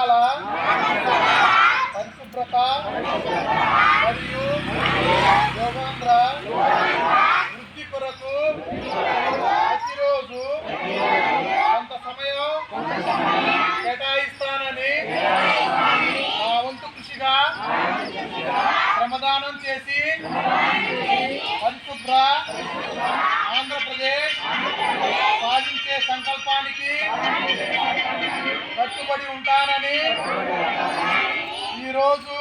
జిల్లాల పరిశుభ్రత మరియు యోగాంధ్ర వృద్ధి కొరకు ప్రతిరోజు కొంత సమయం కేటాయిస్తానని నా వంతు కృషిగా శ్రమదానం చేసి పరిశుభ్ర ఆంధ్రప్రదేశ్ సాధించే సంకల్పానికి కట్టుబడి ఉంటానని ఈరోజు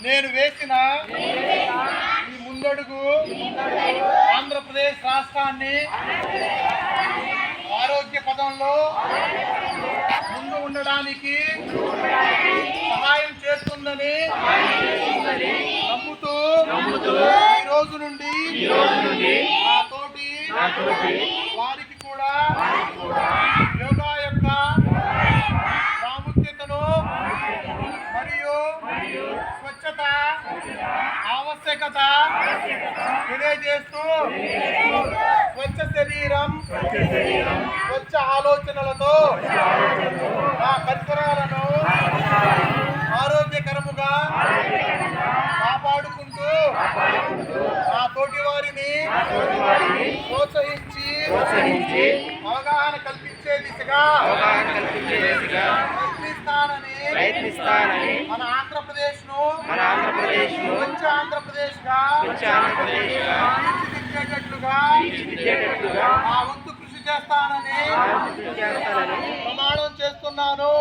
నేను వేసిన ఈ ముందడుగు ఆంధ్రప్రదేశ్ రాష్ట్రాన్ని ఆరోగ్య పదంలో ముందు ఉండడానికి సహాయం చేస్తుందని నమ్ముతూ ఈ రోజు నుండి నా తోటి వారికి కూడా యోగా యొక్క ప్రాముఖ్యతను మరియు స్వచ్ఛత ఆవశ్యకత తెలియజేస్తూ స్వచ్ఛ శరీరం స్వచ్ఛ ఆలోచనలతో నా పరిసరాలను ఆరోగ్యకరముగా కాపాడుకుంటూ నా తోటి వారిని ప్రోత్సహించి అవగాహన కల్పించే దిశగా ప్రయత్నిస్తానని మన ఆంధ్రప్రదేశ్ ను స్వచ్ఛ ఆంధ్రప్రదేశ్ గా తీర్చిదిద్దేటట్లుగా నా వంతు కృషి చేస్తానని ప్రమాణం చేస్తున్నాను.